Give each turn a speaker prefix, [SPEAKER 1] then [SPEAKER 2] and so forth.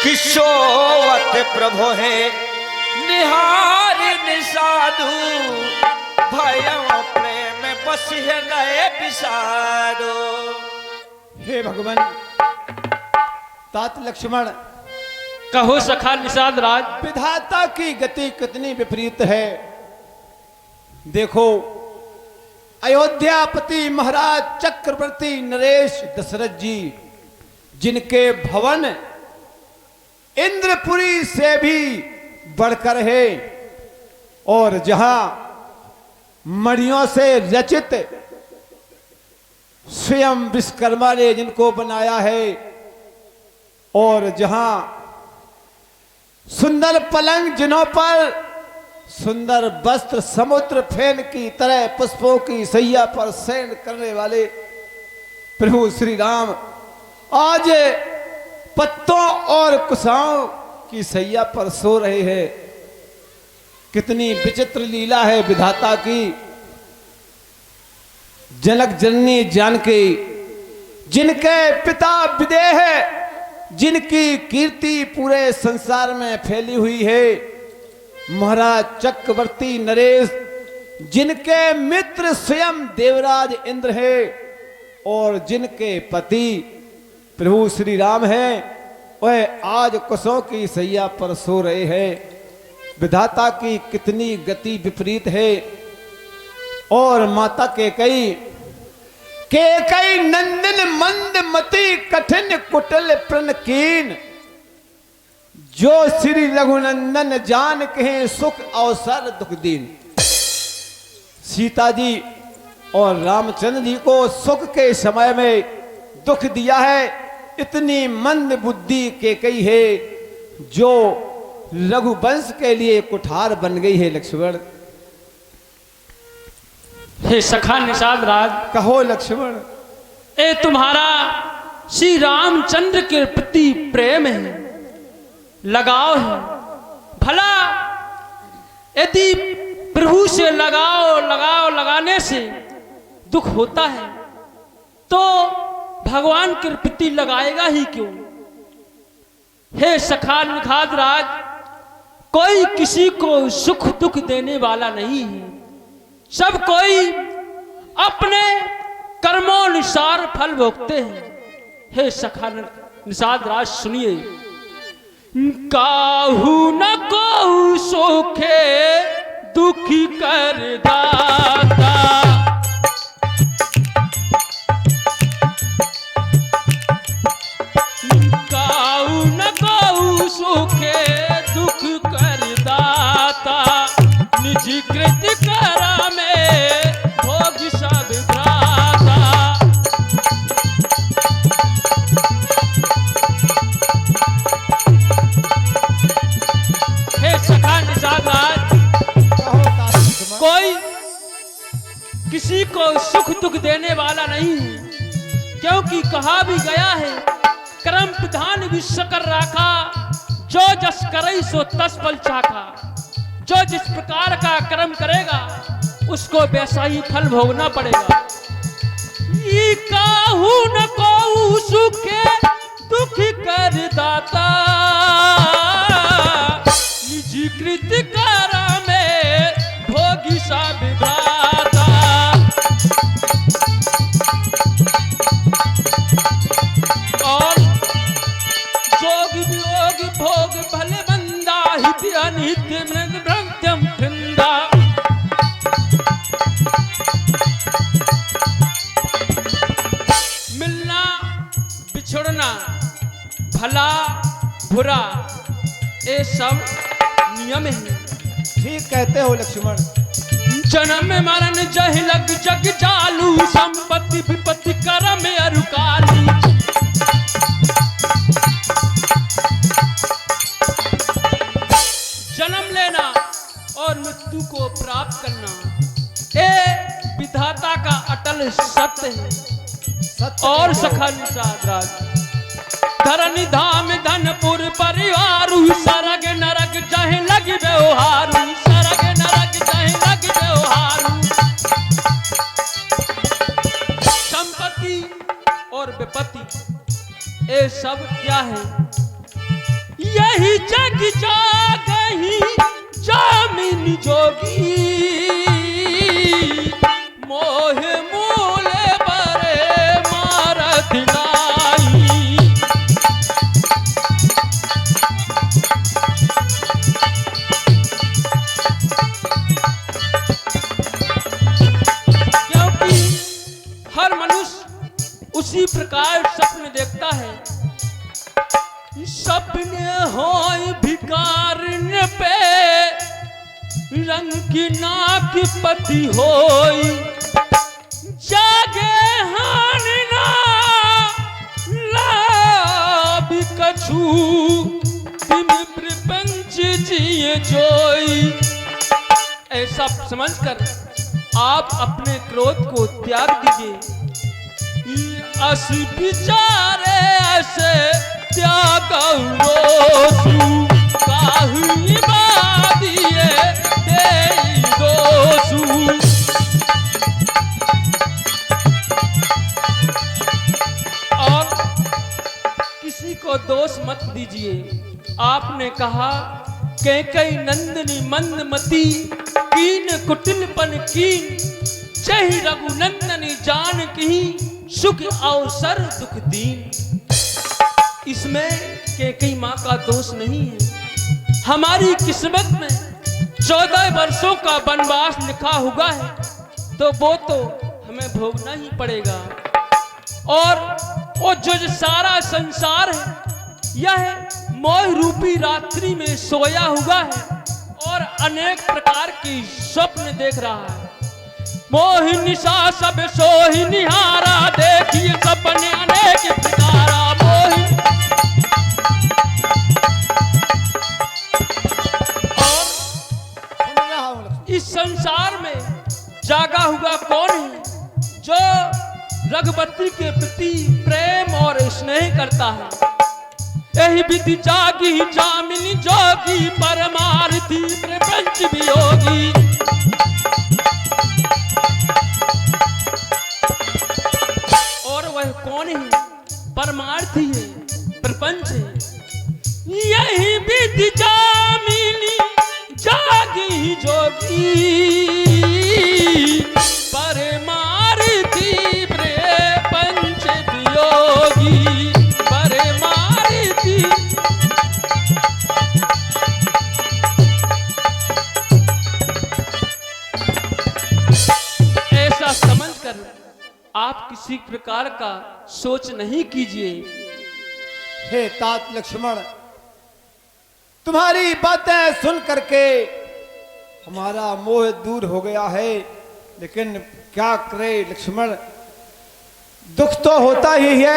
[SPEAKER 1] किशोवत प्रभु है निहार निसाधु भयम प्रेम बस है गए विसारो।
[SPEAKER 2] हे भगवान तात लक्ष्मण,
[SPEAKER 3] कहो सखा निषाद राज।
[SPEAKER 2] विधाता की गति कितनी विपरीत है। देखो अयोध्यापति महाराज चक्रवर्ती नरेश दशरथ जी, जिनके भवन इंद्रपुरी से भी बढ़कर है और जहां मणियों से रचित स्वयं विश्वकर्मा ने जिनको बनाया है और जहां सुंदर पलंग जिन्हों पर सुंदर वस्त्र समुद्र फेन की तरह पुष्पों की सैया पर शयन करने वाले प्रभु श्री राम आज पत्तों और कुशाओं की सैया पर सो रहे हैं। कितनी विचित्र लीला है विधाता की। जनक जननी जानकी, जिनके पिता विदेह, जिनकी कीर्ति पूरे संसार में फैली हुई है, महाराज चक्रवर्ती नरेश, जिनके मित्र स्वयं देवराज इंद्र है और जिनके पति प्रभु श्री राम है, वह आज कुशों की सैया पर सो रहे हैं। विधाता की कितनी गति विपरीत है। और माता केकई नंदन मंद मति कठिन कुटिल प्रणकीन, जो श्री रघुनंदन जान कहे सुख अवसर दुख दीन। सीता जी और रामचंद्र जी को सुख के समय में दुख दिया है। इतनी मंद बुद्धि केकई है जो रघुवंश के लिए कुठार बन गई है। लक्ष्मण,
[SPEAKER 3] हे सखा निषाद राज,
[SPEAKER 2] कहो लक्ष्मण,
[SPEAKER 3] ए तुम्हारा श्री रामचंद्र के प्रति प्रेम है, लगाव है। भला यदि प्रभु से लगाव लगाने से दुख होता है तो भगवान के प्रति लगाएगा ही क्यों। हे सखा निषाद राज, कोई किसी को सुख दुख देने वाला नहीं है। सब कोई अपने कर्मोनुसार फल भोगते हैं। हे सखा निषाद राज सुनिए। काहू न को सोखे दुखी कर दाता, काहू न को सोखे दुख कर दाता, निज कृत करा में भोग सब भ्राता। हे सखा निषाद राज, कोई किसी को सुख दुख देने वाला नहीं है, क्योंकि कहा भी गया है कर्म विधान विश्व कर राखा, जो जस करई सो तस फल चाखा। जो जिस प्रकार का कर्म करेगा उसको वैसा ही फल भोगना पड़ेगा। ये काहू न को सुखे दुख कर दाता, निजी कृत करा में भोगी सा विभ्राता। और जोग वियोग भोग भले बंदा, हित अनित मृग भ्रंत्यम वृंदा। मिलना बिछुड़ना, भला बुरा, ये सब नियम है।
[SPEAKER 2] ठीक कहते हो लक्ष्मण।
[SPEAKER 3] जन्म मरण जह लग जग जालू, संपत्ति विपत्ति करम अरुकालू। जन्म लेना और मृत्यु को प्राप्त करना ये विधाता का अटल सत्य है। और सखा निषाद राज, धरनी धाम धनपुर परिवारू, सरग नरक जह लग व्यवहारू, सरग नरक जह लग व्यवहारू। संपत्ति और विपत्ति ये सब क्या है। बीत जागही जामिन जोगी मोह मूल बरे मारत नाई। क्योंकि हर मनुष्य उसी प्रकार स्वप्न देखता है। सपने होय भिकार पे रंग की नाक पति होय जागे हान ना लाभ कछु तिम प्रपंच जिए जोई। ऐसा समझकर आप अपने क्रोध को त्याग दीजिए। अस विचारे ऐसे त्याग रोसु काहुनी बादिए दे दोसु। और किसी को दोष मत दीजिए। आपने कहा कैकई नंदनी मंदमती कीन कुटिलपन कीन चहि रघुनंदनी जान की सुख अवसर दुख दीन। इसमें कैकई माँ का दोष नहीं है। हमारी किस्मत में 14 वर्षों का वनवास लिखा हुआ है तो वो तो हमें भोगना ही पड़ेगा। और वो जो सारा संसार है यह मोह रूपी रात्रि में सोया हुआ है और अनेक प्रकार की स्वप्न देख रहा है। मोह निशा सब सोहि निहारा देखिए सपने अनेक प्रकारा मोहि। और इस संसार में जागा हुआ कौन है जो रघुपति के प्रति प्रेम और स्नेह करता है। यही विधि जागी जामिनी जोगी परमार्थी प्रपंच वियोगी। और वह कौन है? परमार्थी है, प्रपंच है। यही विधि जामिनी जागी जोगी परमार्थी प्रपंच वियोगी। परमार्थी ऐसा समझकर आप किसी प्रकार का सोच नहीं कीजिए।
[SPEAKER 2] हे तात लक्ष्मण, तुम्हारी बातें सुन करके हमारा मोह दूर हो गया है, लेकिन क्या करे लक्ष्मण, दुख तो होता ही है।